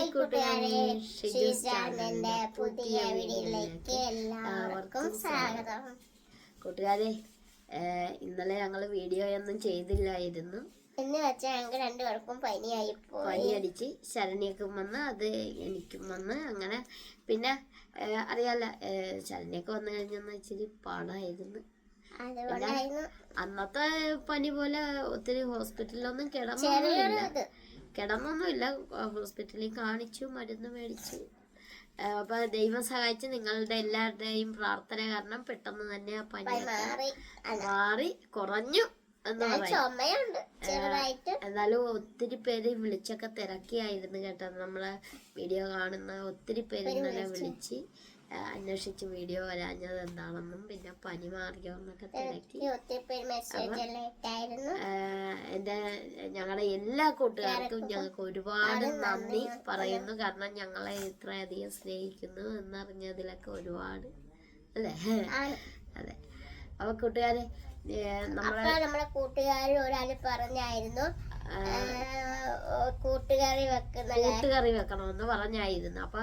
Hi കൂട്ടുകാരെ, ഷിജൂസ് ചാനലിന്റെ പുതിയ വീഡിയോയിലേക്ക് എല്ലാവർക്കും സ്വാഗതം. കൂട്ടുകാരെ, ഇന്നലെ ഞങ്ങള് വീഡിയോ ഒന്നും ചെയ്തില്ലായിരുന്നു. എന്ന് വെച്ചാൽ ഞങ്ങൾക്ക് രണ്ടുപേർക്കും പനിയായിപ്പോയി. പനിയടിച്ച് ശരണ്യക്കും വന്ന്, അത് എനിക്കും വന്ന്. അങ്ങനെ പിന്നെ അറിയാല, ശരണ്യൊക്കെ വന്നു കഴിഞ്ഞെന്ന് ഇച്ചിരി പാടായിരുന്നു. അന്നത്തെ പനി പോലെ ഒത്തിരി ഹോസ്പിറ്റലിലൊന്നും കിടന്നൊന്നുമില്ല. ഹോസ്പിറ്റലിൽ കാണിച്ചു, മരുന്ന് മേടിച്ചു. അപ്പൊ ദൈവം സഹായിച്ച് നിങ്ങളുടെ എല്ലാവരുടെയും പ്രാർത്ഥന കാരണം പെട്ടെന്ന് തന്നെ ആ പനി മാറി കുറഞ്ഞു എന്ന് പറയാം. എന്നാലും ഒത്തിരി പേര് വിളിച്ചൊക്കെ തിരക്കിയായിരുന്നു കേട്ടോ. നമ്മളെ വീഡിയോ കാണുന്ന ഒത്തിരി പേര് ഇന്നലെ വിളിച്ച് അന്വേഷിച്ച് വീഡിയോ വരാഞ്ഞത് എന്താണെന്നും പിന്നെ പനി മാറിയോ എന്നൊക്കെ തിരക്കി. എന്റെ ഞങ്ങളുടെ എല്ലാ കൂട്ടുകാർക്കും ഞങ്ങൾക്ക് ഒരുപാട് നന്ദി പറയുന്നു. കാരണം ഞങ്ങളെ ഇത്രയധികം സ്നേഹിക്കുന്നു എന്നറിഞ്ഞതിലൊക്കെ ഒരുപാട് അല്ലേ. അതെ. അപ്പൊ കൂട്ടുകാരെ, നമ്മളെ കൂട്ടുകാർ ഒരാള് പറഞ്ഞായിരുന്നു കൂട്ടുകറി വെക്കണമെന്ന് പറഞ്ഞായിരുന്നു. അപ്പൊ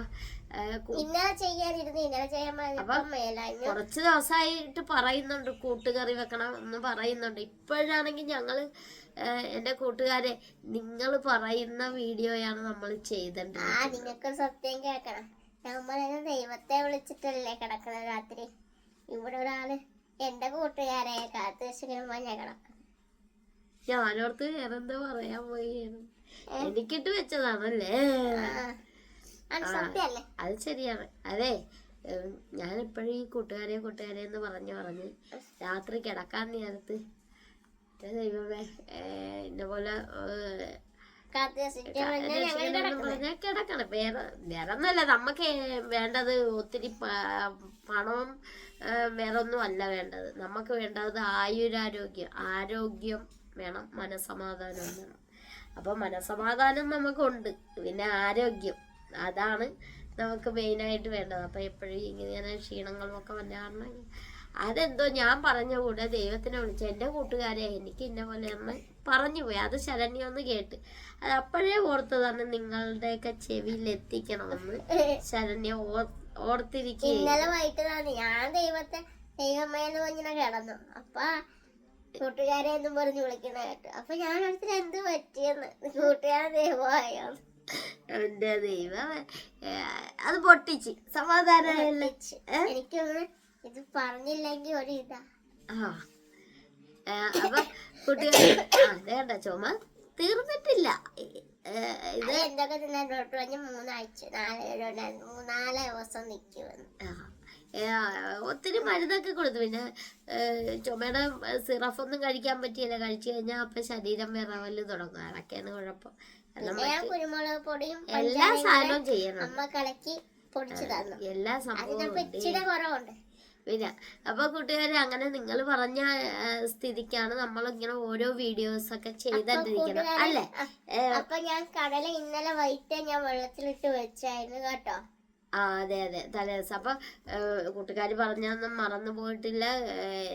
കുറച്ച് ദിവസമായിട്ട് പറയുന്നുണ്ട് കൂട്ടുകറി വെക്കണം എന്ന് പറയുന്നുണ്ട്. ഇപ്പോഴാണെങ്കിൽ ഞങ്ങള് എന്റെ കൂട്ടുകാരെ, നിങ്ങൾ പറയുന്ന വീഡിയോയാണ് നമ്മൾ ചെയ്തത്. നിങ്ങൾക്ക് സത്യം കേൾക്കണം. നമ്മൾ ദൈവത്തെ വിളിച്ചിട്ടല്ലേ കിടക്കുന്നത് രാത്രി. ഇവിടെ ഒരാള് എന്റെ കൂട്ടുകാരെ കാത്തു വെച്ചിങ്ങനെ ഞാൻ കിടക്കും. ഞാനോർത്ത് വേറെന്താ പറയാൻ പോയി. എനിക്കിട്ട് വെച്ചതാണല്ലേ. അത് ശരിയാണ്. അതെ, ഞാനിപ്പോഴും ഈ കൂട്ടുകാരെ എന്ന് പറഞ്ഞ് രാത്രി കിടക്കാൻ നേരത്ത് ദൈവമേ എന്നെ പോലെ പറഞ്ഞാൽ കിടക്കണം. വേറെ ഒന്നുമല്ല നമുക്ക് വേണ്ടത്. ഒത്തിരി പണവും വേറൊന്നും അല്ല വേണ്ടത്. നമുക്ക് വേണ്ടത് ആരോഗ്യം വേണം, മനസമാധാനം വേണം. അപ്പൊ മനസമാധാനം നമുക്കുണ്ട്, പിന്നെ ആരോഗ്യം, അതാണ് നമുക്ക് മെയിനായിട്ട് വേണ്ടത്. അപ്പൊ എപ്പോഴും ഇങ്ങനെ ക്ഷീണങ്ങളും ഒക്കെ വന്ന കാരണം അതെന്തോ ഞാൻ പറഞ്ഞ കൂടെ ദൈവത്തിനെ വിളിച്ച എന്റെ കൂട്ടുകാരെ എനിക്ക് ഇന്ന പോലെ ഒന്ന് പറഞ്ഞു പോയി. അത് ശരണ്യ ഒന്ന് കേട്ട് അത് അപ്പോഴേ ഓർത്തതാണ് നിങ്ങളുടെയൊക്കെ ചെവിയിൽ എത്തിക്കണമെന്ന്. ശരണ്യ ഓർത്തിരിക്കുക. ഇന്നലെ വൈകിട്ടാണ് ഞാൻ ദൈവമേന്ന് പറഞ്ഞിങ്ങനെ കിടന്നു. അപ്പൊ കൂട്ടുകാരെ എന്നും പറഞ്ഞ് വിളിക്കണ കേട്ടു. അപ്പൊ ഞാൻ അടുത്ത് എന്ത് പറ്റിയെന്ന്. കൂട്ടുകാരൻ ദൈവമായോ എന്റെ ദൈവം അത് പൊട്ടിച്ച് സമാധാനം. എനിക്കൊന്ന് ഇത് പറഞ്ഞില്ലെങ്കിൽ ഒരു ഇതാ. അപ്പൊ കുട്ടികൾ കണ്ട ചുമ തീർന്നിട്ടില്ല. ഇത് എന്തൊക്കെ തിന്നാൻ ഡോക്ടർ പറഞ്ഞ് 4 ദിവസം നിൽക്കുമെന്ന്. ഒത്തിരി മരുന്നൊക്കെ കൊടുത്തു. പിന്നെ ചുമയുടെ സിറപ്പൊന്നും കഴിക്കാൻ പറ്റിയില്ല. കഴിച്ചു കഴിഞ്ഞാൽ അപ്പൊ ശരീരം വിറവല് തുടങ്ങും. അതൊക്കെയാണ് കുഴപ്പം. കുരുമുളക് പൊടിയും എല്ലാ സാധനവും ചെയ്യണം. അമ്മ കലക്കി പൊടിച്ചു തന്നു. എല്ലാ സംഭവവും കുറവുണ്ട്. പിന്നെ അപ്പൊ കൂട്ടുകാരെ, അങ്ങനെ നിങ്ങൾ പറഞ്ഞ സ്ഥിതിക്കാണ് നമ്മൾ ഇങ്ങനെ ഓരോ വീഡിയോസ് ഒക്കെ ചെയ്തോണ്ടിരിക്കണം അല്ലേ. അപ്പൊ ഞാൻ കടല ഇന്നലെ വൈകിട്ട് ഞാൻ വെള്ളത്തിലിട്ട് വെച്ചായിരുന്നു കേട്ടോ. അതെ തലേദിവസം. അപ്പൊ കൂട്ടുകാർ പറഞ്ഞൊന്നും മറന്നു പോയിട്ടില്ല.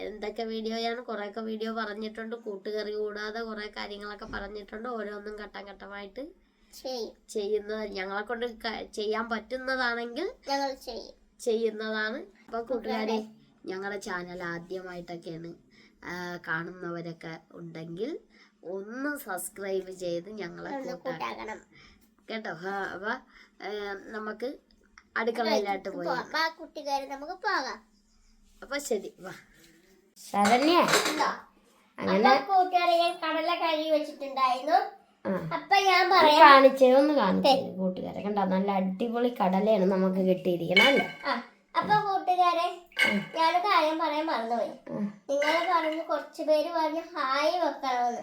എന്തൊക്കെ വീഡിയോയാണ്, കുറെയൊക്കെ വീഡിയോ പറഞ്ഞിട്ടുണ്ട്. കൂട്ടുകറി കൂടാതെ കുറെ കാര്യങ്ങളൊക്കെ പറഞ്ഞിട്ടുണ്ട്. ഓരോന്നും ഘട്ടമായിട്ട് ചെയ്യുന്നത് ഞങ്ങളെ കൊണ്ട് ചെയ്യാൻ പറ്റുന്നതാണെങ്കിൽ ഞങ്ങൾ ചെയ്യുന്നതാണ്. അപ്പൊ കൂട്ടുകാരെ, ഞങ്ങളുടെ ചാനൽ ആദ്യമായിട്ടൊക്കെയാണ് കാണുന്നവരൊക്കെ ഉണ്ടെങ്കിൽ ഒന്ന് സബ്സ്ക്രൈബ് ചെയ്ത് ഞങ്ങളെ കൂട്ടാക്കണം കേട്ടോ. അപ്പൊ നമുക്ക് അടുക്കളയിലായിട്ട് പോയി നമുക്ക് പോകാം. അപ്പൊ ശരി, വാ. ശരണ്യ, അങ്ങനെ കൂട്ടുകാരെ ഞാൻ കടല കഴുകി വെച്ചിട്ടുണ്ടായിരുന്നു. അപ്പൊ ഞാൻ കാണിച്ചേ കൂട്ടുകാരെ കണ്ട, നല്ല അടിപൊളി കടലയാണ് നമുക്ക് കിട്ടിയിരിക്കണം അല്ലേ. അപ്പൊ കൂട്ടുകാരെ, ഞാനൊരു കാര്യം പറയാൻ മറന്നുപോയി. നിങ്ങളെ പറഞ്ഞു കുറച്ചു പേര് പറഞ്ഞു ഹായ് വെക്കണമെന്ന്.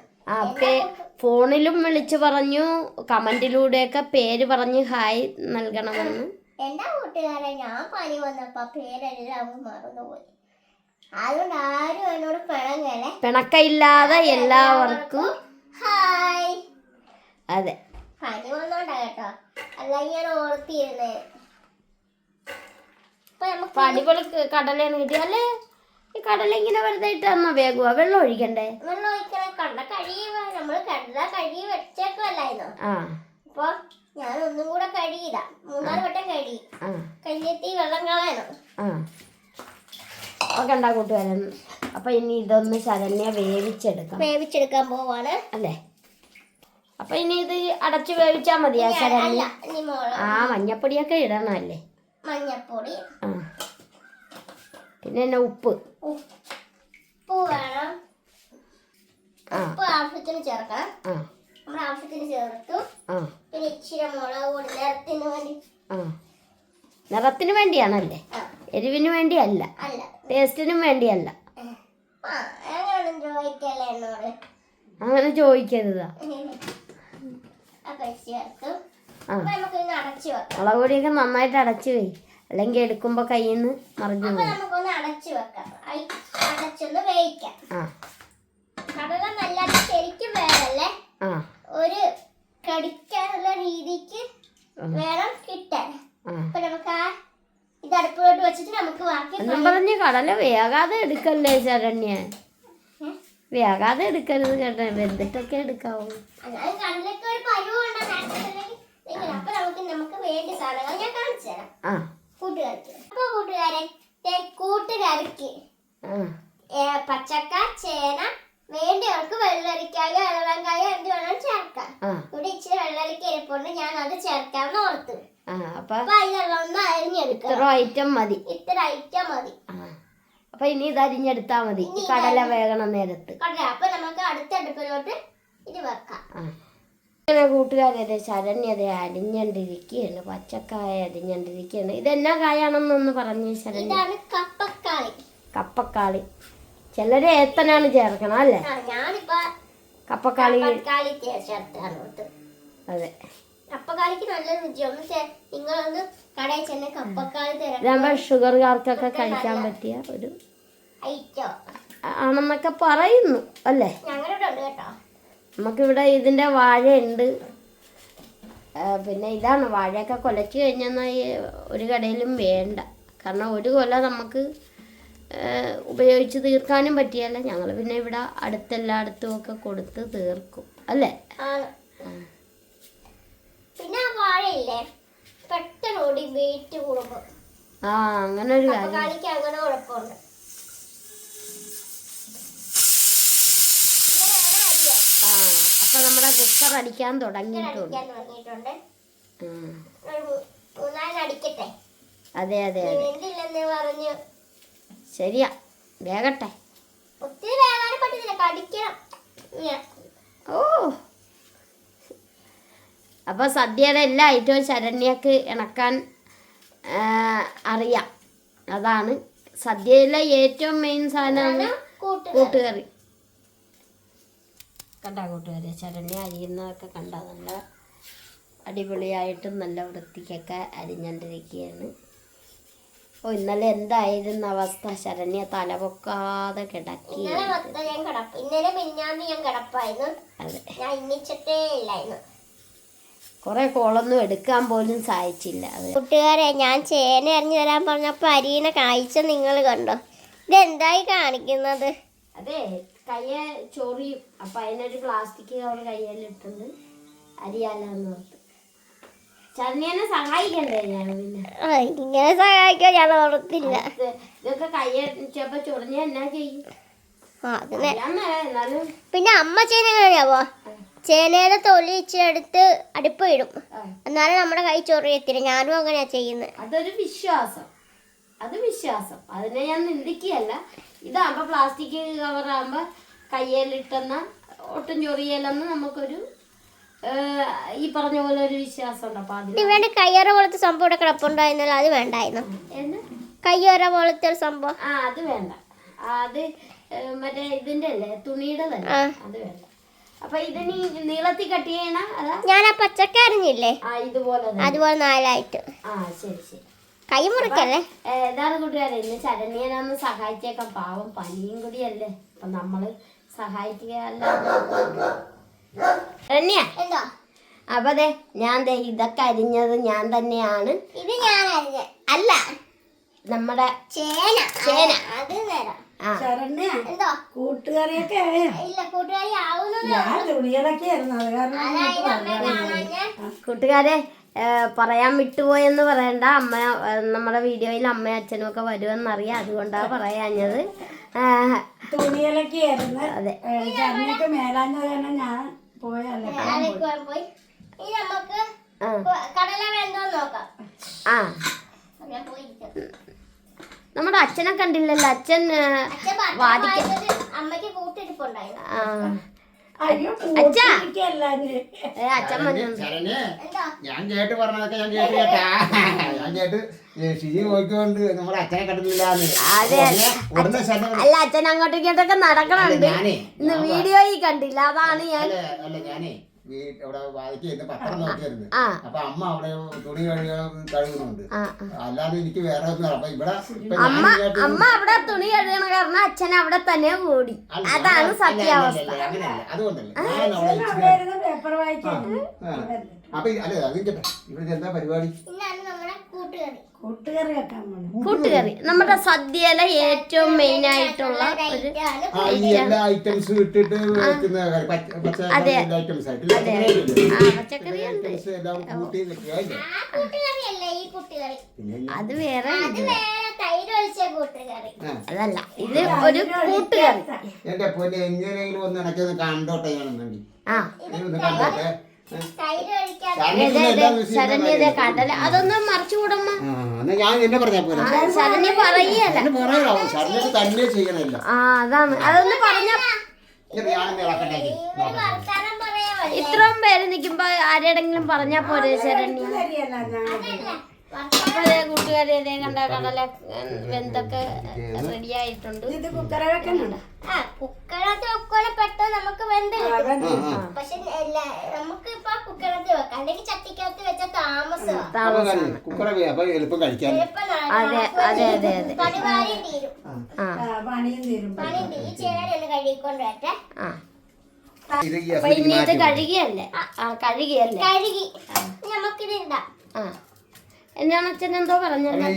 ഫോണിലും വിളിച്ചു പറഞ്ഞു, കമന്റിലൂടെയൊക്കെ പേര് പറഞ്ഞ് ഹായ് നൽകണമെന്ന്. എന്റെ കൂട്ടുകാരെ, ഞാൻ പനി വന്നപ്പോ പേരെല്ലാം മറന്നുപോയി. അതുകൊണ്ട് ആരും എന്നോട് പിണക്കമില്ലാതെ എല്ലാവർക്കും ഹായ്. അതെ, പനി വന്നോണ്ടാ കേട്ടോ, അല്ലെങ്കിൽ ഞാൻ ഓർത്തിരുന്നേ. അടിപൊളി കടലയാണ് കിട്ടി അല്ലേ. ഈ കടല ഇങ്ങനെ വെറുതെ ഇട്ടാ വേഗുവാ. വെള്ളം ഒഴിക്കണ്ടേ? വെള്ളം ഒഴിക്കണേ. നമ്മള് കടല കഴുകി വെച്ചേക്കല്ലായിരുന്നോ. അപ്പൊ ഞാൻ ഒന്നും കൂടെ കഴുകി കഴുകിയിടാം. 3-4 വട്ടം കഴുകി ആ കഴിഞ്ഞിട്ട് ഈ വെള്ളം കളയണം. ആ ഒക്കെ ഉണ്ടാ കൂട്ടുകാരൻ. അപ്പൊ ഇനി ഇതൊന്ന് ശരണ്യ വേവിച്ചെടുക്കാൻ പോവാണ് അല്ലേ? അപ്പൊ ഇനി ഇത് അടച്ച് വേവിച്ചാ മതിയാ ശരണ്യ? അല്ല, ഇനി ആ മഞ്ഞപ്പൊടിയൊക്കെ ഇടണല്ലേ? മഞ്ഞപ്പൊടി, ആ പിന്നെ ഉപ്പ് വേണം. ഉപ്പ് ആവശ്യത്തിന് ചേർക്കണം. നമ്മുടെ ആവശ്യത്തിന് ചേർത്തു. പിന്നെ ഇച്ചിരി മുളക് പൊടി നിറത്തിന് വേണ്ടി. നിറത്തിന് വേണ്ടിയാണല്ലേ? എരിവിന് വേണ്ടിയല്ല, ടേസ്റ്റിനും വേണ്ടിയല്ല. ചോദിക്കല്ലേ എന്നോട്? അങ്ങനെ ചോദിക്കരുതാ. മുളക് പൊടിയൊക്കെ നന്നായിട്ട് അടച്ചു പോയി, അല്ലെങ്കിൽ എടുക്കുമ്പോ കയ്യിൽ നിന്ന് മറിഞ്ഞു പോകും. നമുക്കൊന്ന് അടച്ചു വെക്കാം. അടച്ചൊന്ന് വേവിക്കാം. കടല നല്ല ശരിക്കും വേണല്ലേ, ഒരു കടിക്കാനുള്ള രീതിക്ക് വേണം കിട്ടാൻ. അപ്പൊ നമുക്ക് ഇത് അടുപ്പിലോട്ട് വെച്ചിട്ട് നമുക്ക് ബാക്കി പറഞ്ഞ് കടല വേകാതെ എടുക്കല്ലേ ശരണ്യ? വേകാതെ എടുക്കരുത് കേട്ടോ, വെന്തിട്ടൊക്കെ എടുക്കാവൂ. കടലൊക്കെ ഒരു പരുവുണ്ടെങ്കിൽ അപ്പൊ നമുക്ക് വേണ്ട സാധനങ്ങൾ ഞാൻ കാണിച്ചു തരാം കൂട്ടുകാർക്ക്. അപ്പൊ കൂട്ടുകാർക്ക് പച്ചക്ക, ചേന വേണ്ടിയവർക്ക് വെള്ളരിക്കായോ ഇളവങ്കായോ എന്ത് വേണം ചേർക്കാം. ഇവിടെ ഇച്ചിരി വെള്ളരിക്ക ഇരിപ്പുണ്ട്, ഞാൻ അത് ചേർക്കാമെന്ന് ഓർത്തു. അപ്പൊ അതിലൊന്ന് അരിഞ്ഞെടുക്കാം. ഇത്ര ഐറ്റം മതി. അപ്പൊ ഇനി ഇത് അരിഞ്ഞെടുത്താ മതി കടല വേകണ നേരത്ത്. അപ്പൊ നമുക്ക് അടുത്ത അടുപ്പിലോട്ട് ഇത് വെക്കാം. കൂട്ടുകാരെ ശരണ്യത അരിഞ്ഞണ്ടിരിക്കുകയാണ്, പച്ചക്കായ അരിഞ്ഞണ്ടിരിക്കുകയാണ്. ഇതെന്നാ കായാണെന്നൊന്ന് പറഞ്ഞു ശരണ്യ. ഇതാണ് കപ്പക്കാളി. കപ്പക്കാളി ചിലര് ഏത്തനാണ് ചേർക്കണം അല്ലേ? കപ്പക്കാളി. അതെ, കപ്പക്കാളിക്ക് നല്ല രുചിയാണ്. നിങ്ങളൊന്ന് കടയിൽ ചെന്ന് കപ്പക്കാളി ഇതാകുമ്പോ ഷുഗറുകാർക്കൊക്കെ കഴിക്കാൻ പറ്റിയ ഒരു ആണെന്നൊക്കെ പറയുന്നു അല്ലേ? ഞങ്ങളുടെ ഉണ്ട് കേട്ടോ. നമുക്കിവിടെ ഇതിന്റെ വാഴയുണ്ട്. പിന്നെ ഇതാണ് വാഴയൊക്കെ കൊലച്ചു കഴിഞ്ഞാൽ ഒരു കടയിലും വേണ്ട. കാരണം ഒരു കൊല നമുക്ക് ഉപയോഗിച്ച് തീർക്കാനും പറ്റിയല്ല. ഞങ്ങൾ പിന്നെ ഇവിടെ അടുത്തെല്ലായിടത്തും ഒക്കെ കൊടുത്ത് തീർക്കും അല്ലേ? പിന്നെ വാഴയില്ലേ പെട്ടെന്ന് ഓടി വെയിറ്റ് കൂടും. അങ്ങനെ ഒരു കാര്യം. അങ്ങനെ കുഴപ്പമുണ്ട്. അപ്പൊ നമ്മുടെ കുക്കർ അടിക്കാൻ തുടങ്ങിയിട്ടുണ്ട്. അതെ അതെ പറഞ്ഞു. ശരിയാ, വേഗട്ടെ. ഒത്തിരി വേഗാനും പറ്റുന്നില്ല, കടിക്കണം. ഓ അപ്പൊ സദ്യയുടെ എല്ലാ ഐറ്റവും ശരണ്യക്ക് ഇണക്കാൻ അറിയാം. അതാണ് സദ്യയിലെ ഏറ്റവും മെയിൻ സാധനമാണ് കൂട്ടുകറി. കണ്ടാ കൂട്ടുകറി ശരണ്യ അരിയുന്നതൊക്കെ കണ്ടാ നല്ല അടിപൊളിയായിട്ടും നല്ല വൃത്തിക്കൊക്കെ അരിഞ്ഞണ്ടിരിക്കുകയാണ്. ഇന്നലെ എന്തായിരുന്നു അവസ്ഥ? ശരണ്യ തലപൊക്കാതെ കിടക്കി. കൊറേ കോളൊന്നും എടുക്കാൻ പോലും സാധിച്ചില്ല. കൂട്ടുകാരെ, ഞാൻ ചേന അരിഞ്ഞു തരാൻ പറഞ്ഞപ്പോ അരിനെ കാഴ്ച നിങ്ങൾ കണ്ടോ? ഇതെന്തായി കാണിക്കുന്നത്? അതെ, കയ്യ ചൊറിയും. അപ്പൊ അതിനൊരു പ്ലാസ്റ്റിക് കവർ കയ്യിലിട്ടുണ്ട് അരിയാലെന്ന് ഓർത്ത്. ശരണ്യനെ സഹായിക്കണ്ടേ ഞാൻ? പിന്നെ ഇങ്ങനെ സഹായിക്കാൻ ഞാൻ ഓർത്തില്ല. ഇതൊക്കെ കയ്യപ്പോ ചൊറിഞ്ഞ എന്നാ ചെയ്യും? പിന്നെ അമ്മ ചേന എങ്ങനെയാവോ? ചേനയുടെ തൊലി ഇച്ചിരി അടുപ്പ് ഇടും, എന്നാലും നമ്മുടെ കൈ ചൊറിയത്തില്ല. ഞാനും അങ്ങനെയാ ചെയ്യുന്നത്. അതൊരു വിശ്വാസം. അതിനെ ഞാൻ നിന്ദിക്കുകയല്ല. ഇതാകുമ്പോ പ്ലാസ്റ്റിക് കവറാകുമ്പോ കയ്യിലിട്ടെന്ന ഒട്ടും ചൊറിയല്ലെന്ന് നമുക്കൊരു ഈ പറഞ്ഞ പോലെ ഒരു വിശ്വാസം ഉണ്ട്. അപ്പൊ അതിന് വേണ്ട കയ്യോറ പോലത്തെ സംഭവം ഇവിടെ കിടപ്പുണ്ടായിരുന്നല്ലോ, അത് വേണ്ടായിരുന്നു. കയ്യോറ പോലത്തെ ഒരു സംഭവം അത് വേണ്ട. അത് മറ്റേ ഇതിന്റെ അല്ലേ, തുണിയുടെ തന്നെ, അത് വേണ്ട. അപ്പൊ ഇതിന് നീളത്തിൽ കട്ട് ചെയ്യണ ഞാൻ ആ പച്ചക്ക അരിഞ്ഞില്ലേ അതുപോലെ 4 ആയിട്ട്. ശരി. കൈ മുറിക്കല്ലേ? ഏതാണ് കൂട്ടുകാരെ, ഇന്ന് ശരണ്യനൊന്ന് സഹായിച്ചേക്കാം. പാവം പനിയും കൂടിയല്ലേ, അപ്പൊ നമ്മള് സഹായിക്കുകയല്ല. അപ്പൊ അതെ, ഞാൻ ഇതൊക്കെ അരിഞ്ഞത് ഞാൻ തന്നെയാണ്. ഇത് ഞാൻ അരിഞ്ഞ അല്ല, നമ്മുടെ ചേന. അത് നേരം കൂട്ടുകറിയൊക്കെ ഇല്ല, കൂട്ടുകാരി തുണികളൊക്കെ ആയിരുന്നു. അത് കാരണം കൂട്ടുകാരെ, പറയാൻ വിട്ടുപോയെന്ന് പറയണ്ട. അമ്മ നമ്മുടെ വീഡിയോയിൽ അമ്മയും അച്ഛനും ഒക്കെ വരുമെന്നറിയാം, അതുകൊണ്ടാണ് പറയാഞ്ഞത്. തുണിയിലൊക്കെ ആയിരുന്നു. അതെ, ചർമ്മയൊക്കെ മേലാഞ്ഞ കാരണം ഞാൻ പോയല്ലേ. പോയി ഇനി നമുക്ക് കടല വേണ്ടോന്ന് നോക്കാം. ആ, നമ്മുടെ അച്ഛനെ കണ്ടില്ലല്ലോ. അച്ഛൻ വാദിക്കാൻ അമ്മയ്ക്ക് കൂട്ടിരിപ്പുണ്ടായിരുന്നു. അച്ഛൻ ഞാൻ കേട്ട് പറഞ്ഞതൊക്കെ ഞാൻ കേട്ട് കേട്ടാ. ഞാൻ കേട്ട് ഷിജി നോക്കിക്കൊണ്ട് നമ്മുടെ അച്ഛനെ കണ്ടില്ല. അല്ല, അച്ഛൻ അങ്ങോട്ടും ഇങ്ങോട്ടൊക്കെ നടക്കണുണ്ട്. ഇന്ന് വീഡിയോയിൽ കണ്ടില്ല, അതാണ് ഞാൻ. അല്ല, ഞാനേ അവിടെ വാദിക്കുന്ന പത്രം നോക്കിയായിരുന്നു. അപ്പൊ അമ്മ അവിടെ തുണി കഴുകുന്നുണ്ട്. അല്ലാതെ എനിക്ക് വേറെ ഒന്നും. അപ്പൊ ഇവിടെ അമ്മ അവിടെ തുണി കഴുകണ കാരണം അച്ഛൻ അവിടെ തന്നെ കൂടി. അതാണ് സത്യാവസ്ഥ. അങ്ങനെയല്ല, അതുകൊണ്ടല്ലേ ഞാൻ അവിടെ. അപ്പൊ അല്ലെ അതിന്റെ ഇവിടെ എന്താ പരിപാടി? കൂട്ടുകറി നമ്മുടെ സദ്യയിലെ ഏറ്റവും മെയിൻ ആയിട്ടുള്ള ഒരു എല്ലാ ഐറ്റംസ് ഇട്ടിട്ട് വെക്കുന്ന ഐറ്റംസ് ആയിട്ട് പച്ചക്കറി എല്ലാം കൂട്ടി വെക്കുക. അത് വേറെ, അതല്ല, ഇത് ഒരു കൂട്ടുകറി. എന്റെ പൊന്നെ എങ്ങനെയെങ്കിലും ഒന്ന് ഇടയ്ക്കൊന്ന് കണ്ടോട്ടെ. ഞാനൊന്നുണ്ട് കണ്ടോട്ടെ. ശരണ്യത കടല അതൊന്നും മറിച്ചുകൂടമ്മ. ഞാൻ എന്നെ പറഞ്ഞ പോലെ ശരണ്യ പറയല്ല, ശരണ്യ തന്നെ ചെയ്യണല്ലോ. അതാണ്, അതൊന്ന് പറഞ്ഞ. ഇത്രയും പേര് നിൽക്കുമ്പോ ആരെടെങ്കിലും പറഞ്ഞാ പോരെ ശരണ്യ. കൂട്ടുകാരി ഇതേ കണ്ട കടല വെന്തൊക്കെ റെഡി ആയിട്ടുണ്ട്. കുക്കറത്ത് വെക്കോലെ പെട്ടെന്ന് നമുക്ക് വെന്ത് കിട്ടും. പക്ഷെ നമുക്ക് ഇപ്പൊ കുക്കറത്ത് വെക്കാം, അല്ലെങ്കിൽ ചട്ടിക്കകത്ത് വെച്ച താമസം എളുപ്പം കഴിക്കാൻ. പണിവാരിയും തീരും. പണിയും തീരും. ചേരൊന്ന് കഴുകിക്കൊണ്ട് വരട്ടെ. ഇനി ഇത് കഴുകിയല്ലേ? കഴുകി നമുക്കിത് ഇടാം. എന്നാണ് അച്ഛൻ എന്തോ പറഞ്ഞല്ലോ.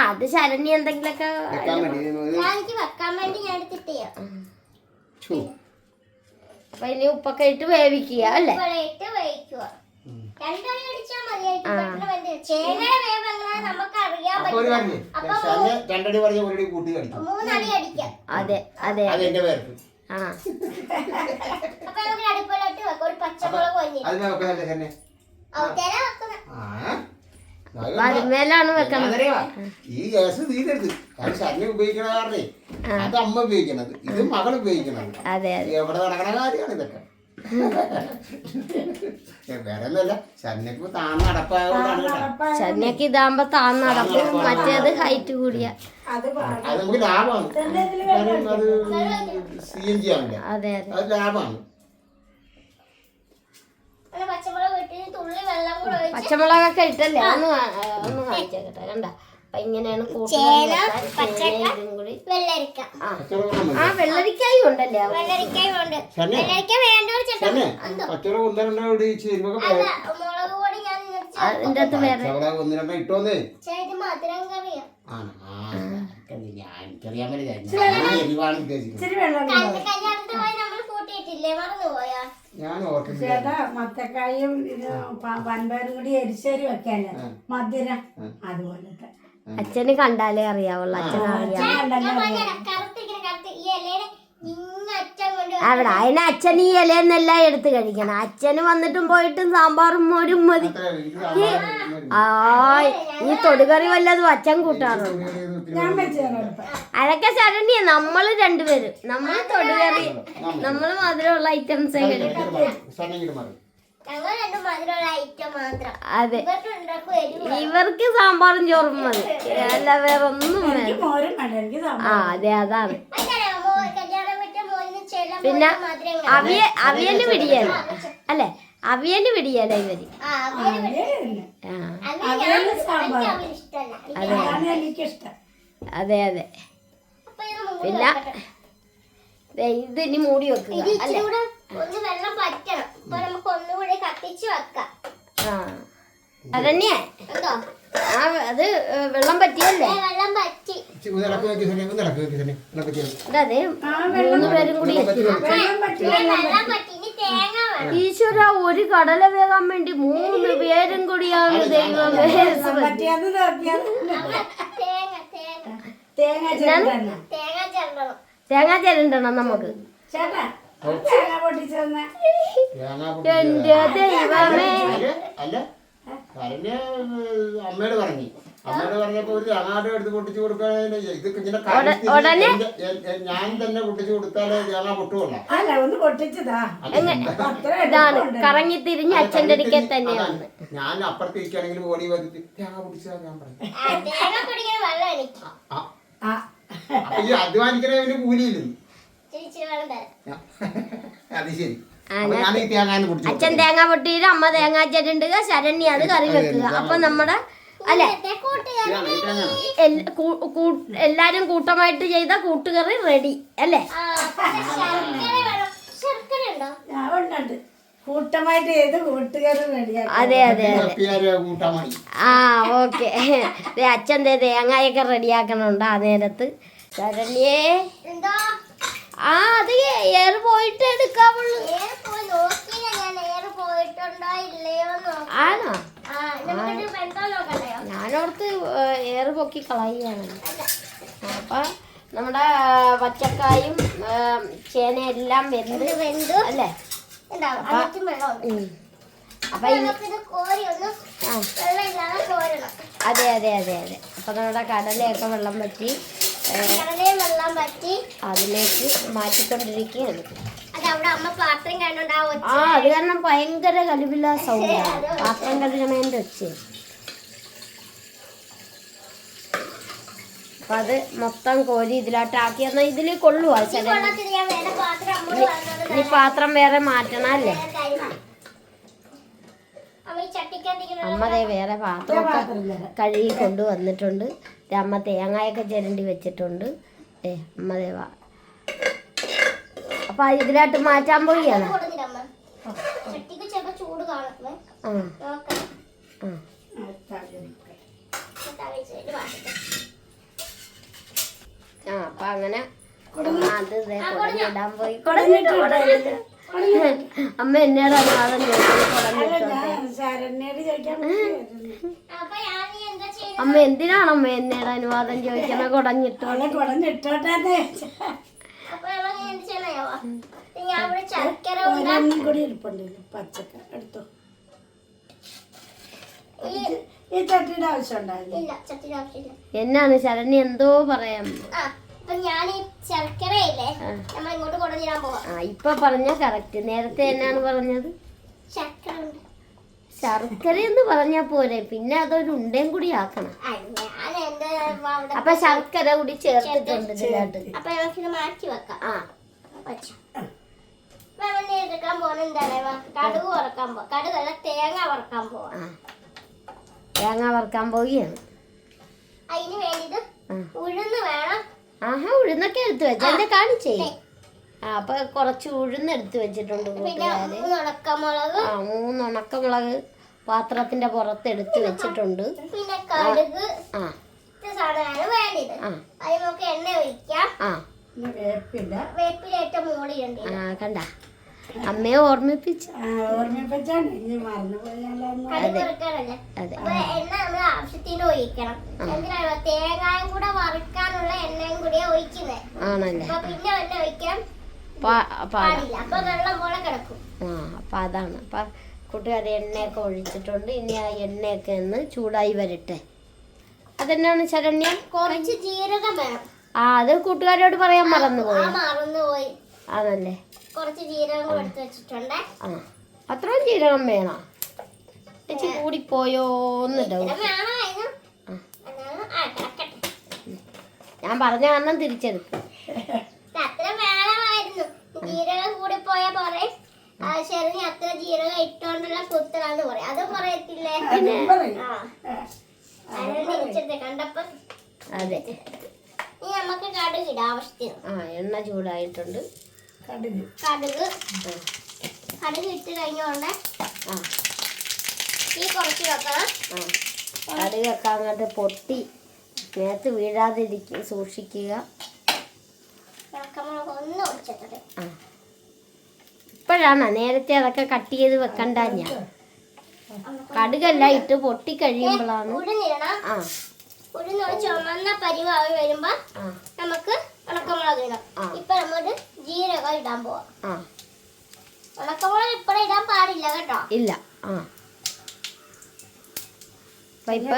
അത് ശരണ്യ എന്തെങ്കിലൊക്കെ എനിക്ക് വെക്കാൻ വേണ്ടി ഞാൻ എടുത്തിട്ട്. അപ്പൊ ഇനി ഉപ്പൊക്കെ ഇട്ട് വേവിക്കുക അല്ലേ? വേവിക്കുക. രണ്ടടി അടിച്ചാൽ മതിയായിട്ട്. ചേനയുടെ വേവ് എങ്ങനെ നമുക്ക് അറിയാൻ പറ്റും. അപ്പൊ 3 അടി അടിക്കാം. അതെ. അപ്പൊ നമുക്ക് അടുപ്പിലോട്ട് വെക്കാം. ഒരു പച്ചമുളക് കൊഞ്ഞി അതിന്മേലാണ് വെക്കുന്നത്. ഈ ഗ്യാസ് തീരരുത്. അത് ശരണ്യ ഉപയോഗിക്കണ കാരണേ അത് അമ്മ ഉപയോഗിക്കണത്, ഇത് മകൾ ഉപയോഗിക്കണത്. എവിടെ നടക്കണ കാര്യമാണ് ഇതൊക്കെ. വേറെ ഒന്നുമല്ല, ശരണ്യക്ക് താഴ്ന്ന നടപ്പായതുകൊണ്ടാണ്. ശരണ്യക്ക് ഇതാകുമ്പോ താഴ്ന്ന നടപ്പ്, മറ്റേത് ഹൈറ്റ് കൂടിയ. അത് നമുക്ക് ലാഭമാണ്. അത് CNG ആവില്ല, അത് ലാഭമാണ്. പച്ചമുളകൊക്കെ ഇട്ടല്ലേ? ഒന്ന് കാണിച്ചേക്കട്ടെ. കണ്ട, അപ്പൊ ഇങ്ങനെയാണ് വെള്ളരിക്കായും ഉണ്ടല്ലേ? അതിന്റെ അകത്ത് വേറെ ഇട്ടോന്നേ. ചേട്ടാ മത്തക്കായും വൻപയറും കൂടി എരിശ്ശേരി വെക്കാല്ലേ, മധുരം അതുപോലത്തെ. അച്ഛന് കണ്ടാലേ അറിയാവുള്ളൂ. അച്ഛൻ അവിടെ അതിന് അച്ഛൻ ഈ ഇലയെന്നെല്ലാം എടുത്ത് കഴിക്കണം. അച്ഛന് വന്നിട്ടും പോയിട്ടും സാമ്പാറും മോരും മതി. ഈ തൊടുകറി വല്ലതും അച്ഛൻ കൂട്ടാറുണ്ട്. അതൊക്കെ ശരണ്യ, നമ്മള് രണ്ടുപേരും നമ്മൾ തൊടുകറി, നമ്മള് മധുരമുള്ള ഐറ്റംസേ കഴിക്കും. അതെ, ഇവർക്ക് സാമ്പാറും ചോറും മതി, അല്ല വേറെ ഒന്നും വേണം. അതെ, അതാണ്. പിന്നെ അവിയല് പിടിയല്ല അല്ലെ? അവിയല് പിടിയല്ല ഇവര്. അതെ. പിന്നെ ഇതിനി മൂടി വെക്കുക അല്ലേ? വെള്ളം പറ്റണം. അപ്പൊ നമുക്ക് ഒന്നുകൂടി കത്തിച്ച് വെക്കാം. അതന്നെ അത് വെള്ളം പറ്റിയല്ലേ? വെള്ളം പറ്റി. അതെ, 3 പേരും കൂടി വെള്ളം പറ്റി. ഇനി തേങ്ങ ഈശ്വര, ഒരു കടല വേകാൻ വേണ്ടി 3 പേരും കൂടിയാണ് ദൈവമേ. പറ്റിയാന്ന് നോക്കിയാൽ തേങ്ങ തേങ്ങ തേങ്ങ ചേട്ടന തേങ്ങ ചേർക്കണം. തേങ്ങ ചിരണ്ടണം നമുക്ക്. ചേട്ടാ തേങ്ങ പൊട്ടിച്ചെന്ന എന്റെ ദൈവമേ. അല്ല പറഞ്ഞ അമ്മയോട് പറഞ്ഞു. അമ്മയോട് പറഞ്ഞപ്പോ ഒരു തേങ്ങാട് എടുത്ത് പൊട്ടിച്ചു കൊടുക്കാൻ ഇത് ഇങ്ങനെ ഞാൻ തന്നെ പൊട്ടിച്ചു കൊടുത്താലേ തേങ്ങ പൊട്ടുകൊള്ളാം. അല്ല ഒന്ന് പൊട്ടിച്ചതാ. ഇതാണ് കറങ്ങി തിരിഞ്ഞ് അച്ഛൻ്റെ അടുക്കൽ തന്നെയാണ്. ഞാൻ അപ്പുറത്തിരിക്കുകയാണെങ്കിൽ ഓടി വന്നിട്ട് തേങ്ങ പൊട്ടിച്ചാ ഞാൻ പറഞ്ഞു. തേങ്ങ പൊടിക്കുന്ന വെള്ളം എനിക്ക് അപ്പൊ ഈ അധ്വാനിക്കണ കൂലിയില്ല. ഇച്ചിരി വെള്ളം തരാം. അത് ശരി. ഞാൻ ഈ തേങ്ങ പൊട്ടിച്ചു. അച്ഛൻ തേങ്ങ പൊട്ടിയിട്ട് അമ്മ തേങ്ങ ചിരണ്ടുക, ശരണ്യ അത് കറി വെക്കുക. അപ്പൊ നമ്മുടെ അല്ലെ എല്ലാരും കൂട്ടമായിട്ട് ചെയ്ത കൂട്ടുകറി റെഡി അല്ലേ? ശർക്കര ഉണ്ടോ? ഉണ്ട് കൂട്ടമായിട്ട് ചെയ്ത് കൂട്ടുകാർ റെഡിയാക്കി. അതെ അതെ അതെ. ആ ഓക്കെ. അച്ഛൻ തേങ്ങയൊക്കെ റെഡിയാക്കണുണ്ട് ആ നേരത്ത്. ശരണ്യേ എന്തോ ആ അത് ഏറ് പോയിട്ട് എടുക്കാവുള്ളൂ. ആണോ? ഞാനോർത്ത് ഏറ് പൊക്കി കളയുകയാണ്. അപ്പൊ നമ്മുടെ പച്ചക്കായും ചേനയെല്ലാം വെന്തു അല്ലേ? അപ്പൊ അതെ അതെ അതെ അതെ. അപ്പൊ നമ്മുടെ കടലയൊക്കെ വെള്ളം പറ്റി അതിലേക്ക് മാറ്റിക്കൊണ്ടിരിക്കുകയാണ്. ആ അത് കാരണം ഭയങ്കര കലിവില്ല സൗണ്ടാണ് പാത്രം കഴുകണേന്റെ ഒച്ച. അപ്പൊ അത് മൊത്തം കോരി ഇതിലോട്ടാക്കി എന്നാൽ ഇതിൽ കൊള്ളുവാ. ഈ പാത്രം വേറെ മാറ്റണം അല്ലേ? അമ്മ ദേ വേറെ പാത്രമൊക്കെ കഴുകി കൊണ്ടുവന്നിട്ടുണ്ട്. അമ്മ തേങ്ങയൊക്കെ ചിരണ്ടി വെച്ചിട്ടുണ്ട്. അമ്മ ദേവാ അപ്പൊ ഇതിലോട്ട് മാറ്റാൻ പോവുകയാണ്. അപ്പൊ അങ്ങനെ അത് കുടഞ്ഞിടാൻ പോയി. അമ്മ എന്നോട് അനുവാദം അമ്മ എന്തിനാണ് അമ്മ എന്നോട് അനുവാദം ചോദിക്കണ കുടഞ്ഞിട്ടോട്ടെ? കൂടി ഇരിപ്പുണ്ടല്ലോ പച്ചക്ക എടുത്തോ. ഈ ചട്ടിയുടെ ആവശ്യം ഉണ്ടായിരുന്നു. എന്നാണ് ശരണ്യ എന്തോ പറയാം. ഇപ്പൊ പറഞ്ഞ കറക്റ്റ്. നേരത്തെ എന്നാണ് പറഞ്ഞത്? ശർക്കര എന്ന് പറഞ്ഞാ പോരെ, പിന്നെ അതൊരു ഉണ്ടയും കൂടി ആക്കണം. അപ്പൊ ശർക്കര കൂടി ചേർത്തിട്ടുണ്ട് ഇതിലോട്ട്. മാറ്റി വെക്കാം. എടുക്കാൻ പോണെന്താണ്? കടുക് വറക്കാൻ പോവാ. കടുകല്ല തേങ്ങ വറക്കാൻ പോവാ. തേങ്ങ വറക്കാൻ പോവുകയാണ്. അതിന് വേണ്ടിട്ട് ഉഴുന്ന് വേണം. ആഹാ ഉഴുന്നൊക്കെ എടുത്തു വെച്ച എന്നെ കാണിച്ചേ. അപ്പൊ കുറച്ച് ഉഴുന്ന് എടുത്തു വെച്ചിട്ടുണ്ട്. 3 ഉണക്കമുളക് പാത്രത്തിന്റെ പുറത്ത് എടുത്ത് വെച്ചിട്ടുണ്ട്. പിന്നെ കടുക് സാധനമാണ് വേണ്ടത്. അതിൽ നമുക്ക് എണ്ണ ഒഴിക്കാം. വേപ്പിലേറ്റ മൂളിയുണ്ട്. കണ്ട അമ്മയെ ഓർമ്മിപ്പിച്ച് എണ്ണ നമ്മൾ ആവശ്യത്തിന് ഒഴിക്കണം. എന്തിനാണോ തേങ്ങയും കൂടെ വറുക്കാനുള്ള എണ്ണയും കൂടിയാ ഒഴിക്കുന്നത്. ആണല്ലേ? പിന്നെ എണ്ണ ഒഴിക്കാൻ പാടില്ല. അപ്പൊ വെള്ളം പോലെ കിടക്കും. അപ്പൊ അതാണ്. അപ്പൊ കൂട്ടുകാരെ എണ്ണയൊക്കെ ഒഴിച്ചിട്ടുണ്ട്. ഇനി ആ എണ്ണയൊക്കെ ഒന്ന് ചൂടായി വരട്ടെ. അതെന്നാണ് ശരണ്യ? കുറച്ച് ജീരകം വേണം. അത് കൂട്ടുകാരോട് പറയാൻ മറന്നുപോയി. ആണല്ലേ? കുറച്ച് ജീരകം എടുത്ത് വെച്ചിട്ടുണ്ട്. അത്രയും ജീരകം വേണോ? ചേച്ചി കൂടിപ്പോയോന്ന് ഞാൻ പറഞ്ഞ കാരണം തിരിച്ചെടുക്കും. അത്ര വേണമായിരുന്നു. ജീരകം കൂടി പോയാ പറയും ശരി അത്ര ജീരകം ഇട്ടോണ്ടുള്ള കുത്തലാന്ന് പറയും. അത് പറയത്തില്ലേ? കണ്ടപ്പോ അതെ. ഇനി നമുക്ക് കടുക് ഇടാം ആവശ്യത്തിന്. എണ്ണ ചൂടായിട്ടുണ്ട്. കടുക് ഇട്ട് കഴിഞ്ഞോണ്ട് ഈ കുറച്ച് വെക്കണം. കടുകൊക്കെ അങ്ങോട്ട് പൊട്ടി നേരത്ത് വീഴാതിരിക്കുക സൂക്ഷിക്കുക. ഇപ്പോഴാണ് നേരത്തെ അതൊക്കെ കട്ട് ചെയ്ത് വെക്കണ്ട ഞാൻ. കടുകല്ല ഇട്ട് പൊട്ടി കഴിയുമ്പോഴാണ്. ഉഴുന്നിടണം. ആ ഉഴുന്ന് ചുമന്ന പരിവായി വരുമ്പോ ആ നമുക്ക് ഉണക്കമുളക് ഇടാം. ഇപ്പൊ നമുക്ക് ജീരകം ഇടാൻ പോവാം. ആ ഉണക്കമുളക് ഇപ്പഴും ഇടാൻ പാടില്ല കേട്ടോ. ഇല്ല. ആ അപ്പൊ ഇപ്പൊ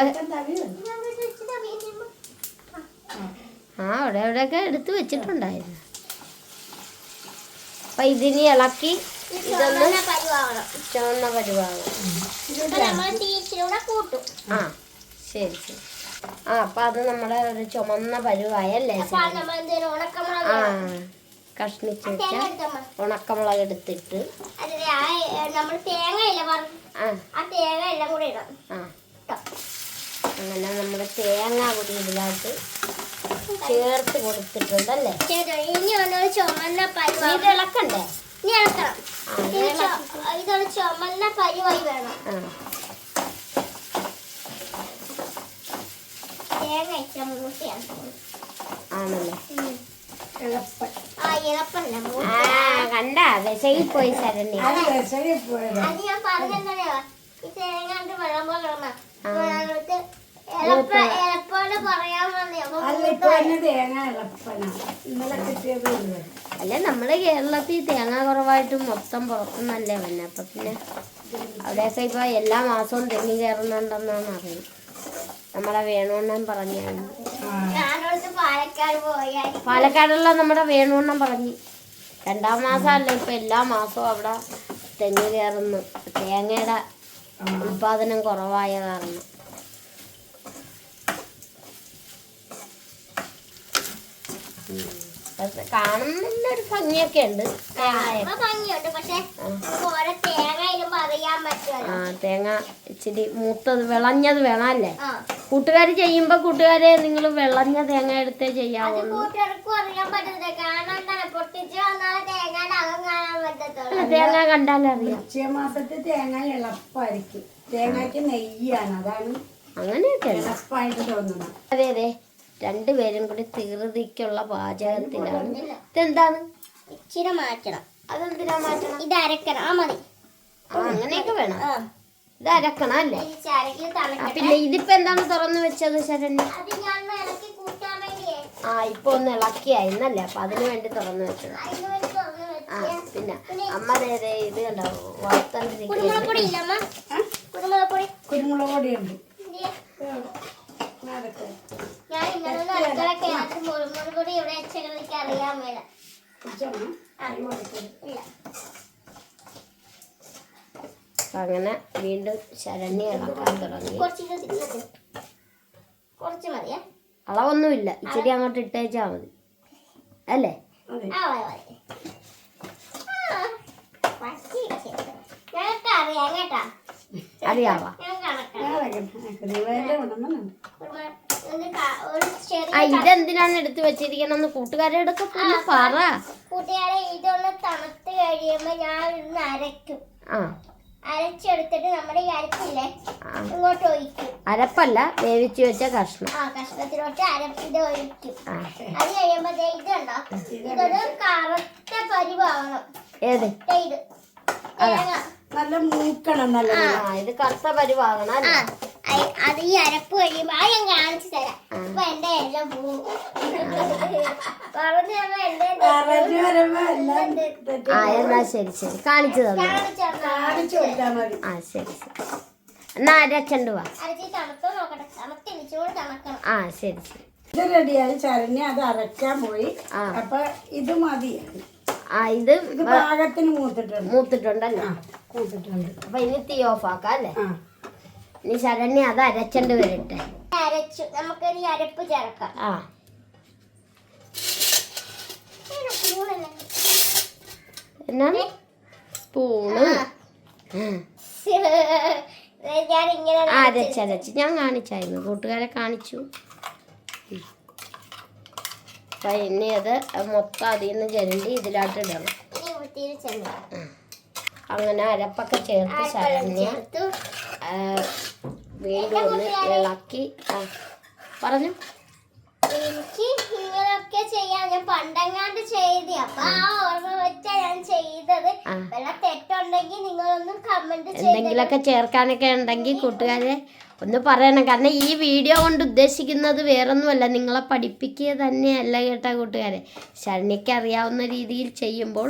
അവിടെ എവിടെയൊക്കെ എടുത്ത് വെച്ചിട്ടുണ്ടായിരുന്നു. അപ്പൊ ഇതിനി ഇളക്കി ഇതൊന്ന് പരിവാകണം. ചുവന്ന പരിവാകും. ഇപ്പൊ നമ്മൾ തീച്ചിലൂടെ കൂട്ടും. ആ ശരി ശരി. ആ അപ്പൊ അത് നമ്മുടെ ഒരു ചുമന്ന പരുവായല്ലേ. അപ്പൊ നമ്മൾ എന്തേലും ഉണക്കമുളക് ആ കഷ്ണിച്ച് വെച്ച തേങ്ങ എടുത്താൽ ഉണക്കമുളക് എടുത്തിട്ട് നമ്മൾ തേങ്ങ ഇല്ല പറഞ്ഞു. ആ ആ തേങ്ങ എല്ലാം കൂടെ ഇടാം. ആ അങ്ങനെ നമ്മുടെ തേങ്ങ കൂടി ഇതിലായിട്ട് ചേർത്ത് കൊടുത്തിട്ടുണ്ടല്ലേ. ഇനി ഒന്നൊരു ചുമന്ന പരിവാ ഇത് ഇളക്കണ്ടേ? ഇനി ഇളക്കണം. ഇതൊരു ചുമന്ന പരിവായി വേണം. ആ തേങ്ങ ഇച്ച മൂട്ടിയാണ്. ആണല്ലേ. ആ ഇളപ്പല്ല ആ കണ്ട വിശയിൽ പോയി ശരണ്യ. അത് ഞാൻ പറഞ്ഞെന്താ, ഈ തേങ്ങ കണ്ട് വെള്ളം പോലെ എളുപ്പോടെ പറയാൻ അല്ല നമ്മുടെ കേരളത്തിൽ തേങ്ങ കുറവായിട്ട് മൊത്തം പുറത്തുനിന്നല്ലേ വന്നെ. അപ്പൊ പിന്നെ അവിടെയൊക്കെ ഇപ്പൊ എല്ലാ മാസവും തെങ്ങി കയറുന്നുണ്ടെന്നാണ് അറിയുന്നത്. നമ്മളെ വേണുവണ്ണം പറഞ്ഞായിരുന്നു. പാലക്കാട് പോയാൽ പാലക്കാടുള്ള നമ്മുടെ വേണുവണ്ണം പറഞ്ഞു 2ാം മാസമല്ല ഇപ്പൊ എല്ലാ മാസവും അവിടെ തെങ്ങ് കയറുന്നു. തേങ്ങയുടെ ഉൽപാദനം കുറവായ കാരണം. കാണുന്ന ഒരു ഭംഗിയൊക്കെ ഉണ്ട്. ഭംഗിയുണ്ട്, പക്ഷെ ഓരോ തേങ്ങ ഇടുമ്പോ അറിയാൻ പറ്റുമല്ലോ. ആ തേങ്ങ ഇച്ചിരി മൂത്തത് വിളഞ്ഞത് വേണമല്ലേ. കൂട്ടുകാർ ചെയ്യുമ്പോ കൂട്ടുകാരെ നിങ്ങൾ വിളഞ്ഞ തേങ്ങ എടുത്തേ ചെയ്യാവൂ. കൂട്ടുകാർക്കും അറിയാൻ പറ്റത്തില്ല. കാരണം എന്താണ്, പൊട്ടിച്ച് വന്നാലേ തേങ്ങയുടെ അകം കാണാൻ പറ്റത്തുള്ളൂ. തേങ്ങ കണ്ടാലറിയാം. മാസത്തെ തേങ്ങ എളുപ്പമായിരിക്കും. തേങ്ങയ്ക്ക് നെയ്യാണ്, അതാണ് അങ്ങനെയൊക്കെ എളുപ്പമായിട്ട് തോന്നുന്നത്. അതെ അതെ, രണ്ടുപേരും കൂടി തീർതിക്കുള്ള പാചകത്തിലാണ്. ഇതെന്താണ്? ഇച്ചിരി മാറ്റണം. അതെന്തിനാ മാറ്റണം? ഇത് അരക്കണം. ആ മതി. അങ്ങനെയൊക്കെ വേണം. ഇത് അരക്കണം അല്ലേ. പിന്നെ ഇതിപ്പോ എന്താണ് തുറന്നു വെച്ചത് ശരണ്യ? ആ ഇപ്പൊ ഒന്ന് ഇളക്കിയായിരുന്നല്ലേ. അപ്പൊ അതിനു വേണ്ടി തുറന്നു വെച്ചത്. ആ പിന്നെ അമ്മ നേരെ ഇത് കണ്ടോ കുരുമുളക് പൊടി ഉണ്ട്. ഞാൻ ഇന്നലെ അടുക്കളൊക്കെ മുളക് പൊടി ഇവിടെ വെച്ചെടുക്കാൻ അറിയാൻ മേല. അങ്ങനെ വീണ്ടും ശരണ്യ ഇളക്കാൻ തുടങ്ങി. കുറച്ച് മതിയേ, അളവൊന്നുമില്ല. ഇച്ചിരി അങ്ങോട്ട് ഇട്ടേച്ചാ മതി അല്ലേ. ഞങ്ങൾക്ക് അറിയാം കേട്ടാ. അറിയാവാ. ഇതെന്തിനാണ് എടുത്ത് വെച്ചിരിക്കണെന്ന് കൂട്ടുകാരോടൊക്കെ പറ. കൂട്ടുകാരെ ഇതൊന്ന് തണുത്ത് കഴിയുമ്പോ ഞാൻ ഇന്ന് അരയ്ക്കും. അരച്ചെടുത്തിട്ട് നമ്മുടെ ഈ അരപ്പില്ലേ ഇങ്ങോട്ട് ഒഴിക്കും. അരപ്പല്ല, വേവിച്ച് വെച്ച കഷ്ണം. കഷ്ണത്തിലോട്ട് അരപ്പിത് ഒഴിക്കും. അത് കഴിയുമ്പോ ഇതുണ്ടോ, ഇതൊരു കറുത്ത പരിവാകണം. ഏത്? ഇത് തേങ്ങ നല്ല മൂക്കണം. നല്ല ഇത് കറുത്ത പരിവാകണം അല്ലേ. അത് ഈ അരപ്പ് കഴിയുമ്പോ അത് ഞാൻ കാണിച്ചു തരാം. അപ്പൊ എന്റെ എല്ലാം പോവും. എന്നാ ശരി ശരി കാണിച്ചു തന്നെ. ആ ശരി ശരി. എന്നാ അരച്ചണ്ട് വാ. തണുത്തോ നോക്കട്ടെ. തണുത്തിനിച്ചോട് തണുക്കണം. ആ ശരി ശരി. ഇത് റെഡിയായി. ശരണ്യ അത് അരക്കാൻ പോയി. അപ്പൊ ഇത് മതിയാണ്. ഇത് പാകത്തിന് മൂത്തിട്ടുണ്ടല്ലേ. മൂത്തിട്ടുണ്ട്. അപ്പൊ ഇനി തീ ഓഫ് ആക്കാം അല്ലേ. ഇനി ശരണ്യ അത് അരച്ചണ്ട് വരട്ടെ. അരച്ചു നമുക്ക് ഈ അരപ്പ് ചേർക്കാം. എന്നാണ് സ്പൂണ് ഞാൻ ഇങ്ങനെ അരച്ചരച്ച് ഞാൻ കാണിച്ചായിരുന്നു, കൂട്ടുകാരെ കാണിച്ചു. അപ്പൊ ഇനി അത് മൊത്തം അതിൽ നിന്ന് ചരണ്ടി ഇതിലായിട്ട് ഇടണം. അങ്ങനെ അരപ്പൊക്കെ ചേർത്ത് ശരണ്യ വീണ്ടും ഒന്ന് ഇളക്കി. പറഞ്ഞു എനിക്ക് ഇങ്ങനെയൊക്കെ ചെയ്യാം. ഞാൻ പണ്ടെങ്ങാണ്ട് ചെയ്തി. അപ്പൊ ആ ഓർമ്മ വെച്ചാ ഞാൻ ചെയ്തത്. വല്ല തെറ്റുണ്ടെങ്കിൽ നിങ്ങളൊന്നും കമന്റ് എന്തെങ്കിലുമൊക്കെ ചേർക്കാനൊക്കെ ഉണ്ടെങ്കിൽ കൂട്ടുകാരെ ഒന്ന് പറയണം. കാരണം ഈ വീഡിയോ കൊണ്ട് ഉദ്ദേശിക്കുന്നത് വേറൊന്നുമല്ല, നിങ്ങളെ പഠിപ്പിക്കുക തന്നെയല്ല കേട്ടോ കൂട്ടുകാരെ. ശരണ്യക്ക് അറിയാവുന്ന രീതിയിൽ ചെയ്യുമ്പോൾ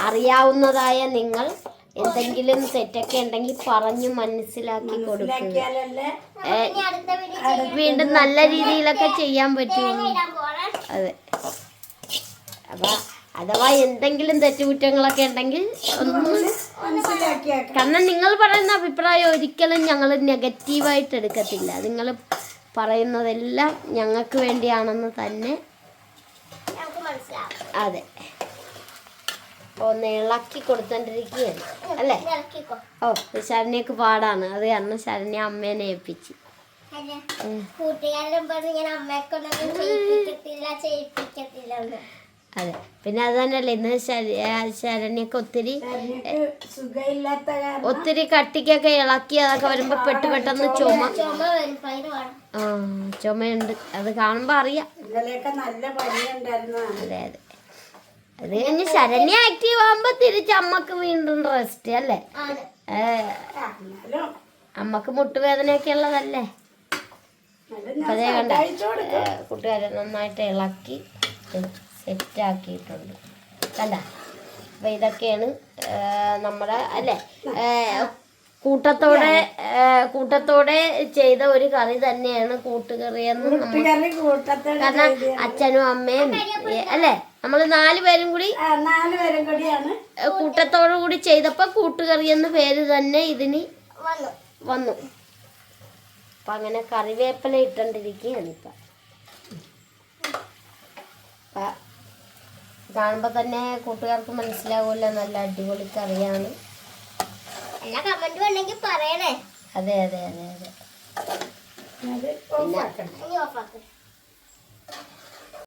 അറിയാവുന്നതായ നിങ്ങൾ എന്തെങ്കിലും തെറ്റൊക്കെ ഉണ്ടെങ്കിൽ പറഞ്ഞു മനസ്സിലാക്കി കൊടുക്കുക. വീണ്ടും നല്ല രീതിയിലൊക്കെ ചെയ്യാൻ പറ്റും. അതെ. അപ്പം അഥവാ എന്തെങ്കിലും തെറ്റുകുറ്റങ്ങളൊക്കെ ഉണ്ടെങ്കിൽ ഒന്ന് കാരണം നിങ്ങൾ പറയുന്ന അഭിപ്രായം ഒരിക്കലും ഞങ്ങൾ നെഗറ്റീവായിട്ട് എടുക്കത്തില്ല. നിങ്ങൾ പറയുന്നതെല്ലാം ഞങ്ങൾക്ക് വേണ്ടിയാണെന്ന് തന്നെ. അതെ. ഒന്ന് ഇളക്കി കൊടുത്തോണ്ടിരിക്കുകയാണ് അല്ലേ? ഓ ശരണ്യക്ക് പാടാണ്, അത് കാരണം ശരണ്യ അമ്മേനെ ഏൽപ്പിച്ച്. കൂട്ടുകാരും പറഞ്ഞു ഞാൻ അമ്മയെ കൊണ്ടൊന്നും ചെയ്യിപ്പിക്കത്തില്ല. അതെ. പിന്നെ അത് തന്നെയല്ലേ ഇന്ന് ശരണ്യൊക്കെ ഒത്തിരി കട്ടിക്കൊക്കെ ഇളക്കി അതൊക്കെ വരുമ്പോ പെട്ടെന്ന് ചുമയുണ്ട്. അത് കാണുമ്പോ അറിയാം. അതെ അതെ. അത് കഴിഞ്ഞ് ശരണ്യ ആക്റ്റീവ് ആകുമ്പോ തിരിച്ച് അമ്മക്ക് വീണ്ടും റെസ്റ്റ് അല്ലേ? അമ്മക്ക് മുട്ടുവേദനയൊക്കെ ഉള്ളതല്ലേ? അതേ കണ്ട കൂട്ടുകാരെ നന്നായിട്ട് ഇളക്കി സെറ്റാക്കിയിട്ടുണ്ട് കണ്ട. അപ്പം ഇതൊക്കെയാണ് നമ്മുടെ അല്ലേ കൂട്ടത്തോടെ ചെയ്ത ഒരു കറി തന്നെയാണ് കൂട്ടുകറിയെന്ന്. കാരണം അച്ഛനും അമ്മയും അല്ലേ നമ്മൾ 4 പേരും കൂടിയാണ് കൂട്ടത്തോടു കൂടി ചെയ്തപ്പോൾ കൂട്ടുകറി എന്ന പേര് തന്നെ ഇതിന് വന്നു. അപ്പം അങ്ങനെ കറിവേപ്പില ഇട്ടോണ്ടിരിക്കുകയാണ്. ഇപ്പം കാണുമ്പോൾ തന്നെ കൂട്ടുകാർക്ക് മനസ്സിലാവില്ല നല്ല അടിപൊളി കറിയാണ്. എല്ലാ കമന്റും ഉണ്ടെങ്കിൽ പറയണേ. അതെ അതെ അതെ അതെ.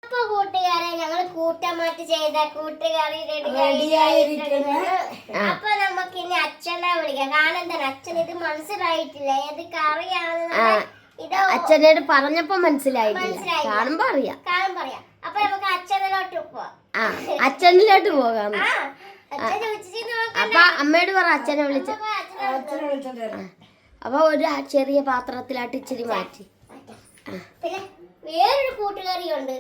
അപ്പൊ കൂട്ടുകാരെ ഞങ്ങൾ കൂട്ടമായിട്ട് ചെയ്ത കൂട്ടുകറി റെഡിയായിട്ടുണ്ട്. അപ്പൊ നമുക്ക് ഇനി അച്ഛനെ വിളിക്കാം. കാരണം എന്താണ് അച്ഛൻ ഇത് മനസ്സിലായിട്ടില്ല ഏത് കറിയാണ്. അച്ഛനോട് പറഞ്ഞപ്പോ മനസ്സിലായിട്ടില്ല, കാണുമ്പോ അറിയാം. അപ്പൊ നമുക്ക് അച്ഛനിലോട്ട് പോവാം. അച്ഛനിലോട്ട് പോകാം. അപ്പൊ അമ്മയോട് പറ അച്ഛനെ വിളിച്ച. അപ്പൊ ഒരു ചെറിയ പാത്രത്തിലാട്ട് ഇച്ചിരി മാറ്റി. പിന്നെ വേറൊരു കൂട്ടുകറി ഉണ്ട്,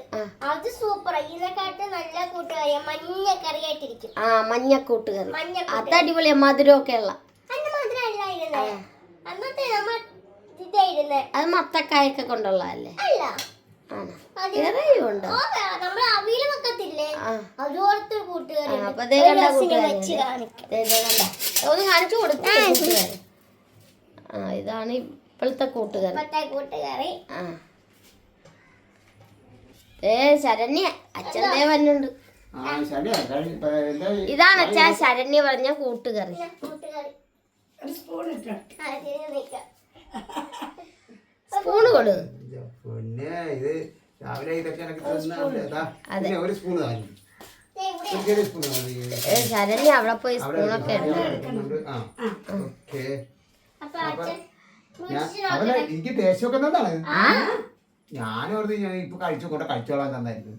അത് സൂപ്പർ. ഇതിനെക്കാട്ട് നല്ല കൂട്ടുകറി മഞ്ഞ കറിയായിട്ടിരിക്കും. മഞ്ഞ കൂട്ടുകറി അത് അടിപൊളിയാ, മധുരമൊക്കെ ഉള്ള. അന്നത്തെ നമ്മൾ ഇതായിരുന്നേ, അത് മത്തക്കായൊക്കെ കൊണ്ടുള്ളതല്ലേ? അല്ല ഉണ്ട്. നമ്മള് അവിയല് വെക്കത്തില്ലേ അതുപോലത്തെ കൂട്ടുകറി. ഒന്ന് കാണിച്ചു കൊടുത്തു. ഇതാണ് ഇപ്പോഴത്തെ കൂട്ടുകറി. ശരണ്യ അച്ഛൻ്റെ വന്നുണ്ട്. ഇതാണ് അച്ഛാ ശരണ്യ പറഞ്ഞ കൂട്ടുകറി. സ്പൂണ് കൊടു. ശരണ്യ അവിടെ പോയി സ്പൂണൊക്കെ എനിക്ക് ടേസ്റ്റൊക്കെ എന്താണ് ഞാനോർത്ത് ഞാൻ ഇപ്പൊ കഴിച്ചോളാൻ തന്നായിരുന്നു.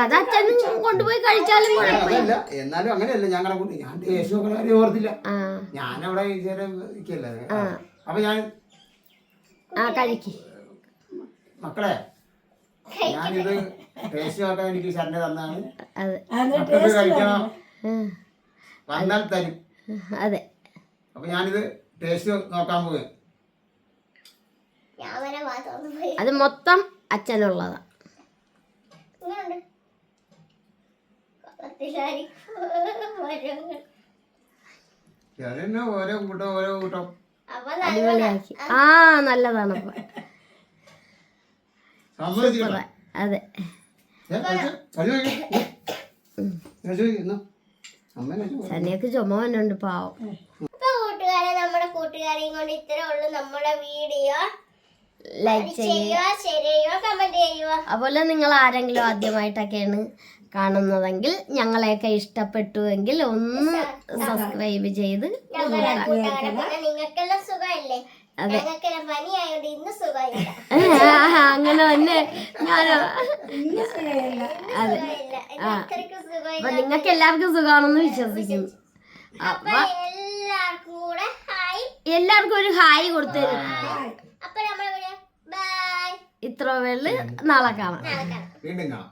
അത് അച്ഛനും കൊണ്ടുപോയി കഴിച്ചാലും അതല്ല, എന്നാലും അങ്ങനെയല്ല. ഞാൻ ടേസ്റ്റ് നോക്കുന്ന കാര്യം ഓർത്തില്ല. ഞാനവിടെ ഇരിക്കല്ലേ. അപ്പൊ ഞാൻ മക്കളെ ഞാനിത് ടേസ്റ്റ് നോക്കാൻ എനിക്ക് ശരണ്യ തന്നാണ്. കഴിക്കണം വന്നാൽ തരും. അതെ. അപ്പൊ ഞാനിത് ടേസ്റ്റ് നോക്കാൻ പോവുക. അത് മൊത്തം അച്ഛനുള്ളതാ. ഓരോ കൂട്ടം അടിപൊളിയാക്കി. നല്ലതാണ്. അതെ. ശനിയൊക്കെ ചുമ വന്നുണ്ട് പാവം. കൂട്ടുകാരെ നമ്മുടെ കൂട്ടുകാരെയും കൊണ്ട് ഇത്രേ ഉള്ളൂ നമ്മുടെ വീഡിയോ. ലൈക്ക് ചെയ്യുക, ഷെയർ ചെയ്യുക, കമന്റ് ചെയ്യുക. അതുപോലെ നിങ്ങൾ ആരെങ്കിലും ആദ്യമായിട്ടൊക്കെയാണ് കാണുന്നതെങ്കിൽ ഞങ്ങളെയൊക്കെ ഇഷ്ടപ്പെട്ടുവെങ്കിൽ ഒന്ന് സബ്സ്ക്രൈബ് ചെയ്ത് നിങ്ങൾക്കെല്ലാം സുഖമല്ലേ? ഞങ്ങൾക്കെല്ലാം പനിയായോണ്ട് ഇന്ന് സുഖമില്ല. അങ്ങനെ തന്നെ ഞാനോ ഇന്ന് സുഖമില്ല. സുഖമില്ല. അത്രയ്ക്ക് സുഖമില്ല. അപ്പൊ നിങ്ങൾക്ക് എല്ലാവർക്കും സുഖമാണെന്ന് വിശ്വസിക്കുന്നു. അപ്പൊ എല്ലാവർക്കും കൂടെ ഹായ്. എല്ലാവർക്കും ഒരു ഹായ് കൊടുത്തരും. അപ്പൊ നമ്മളെ ബൈ. ഇത്ര വേള് നാളെ കാണാം. നാളെ കാണാം. വീണ്ടും കാണാം.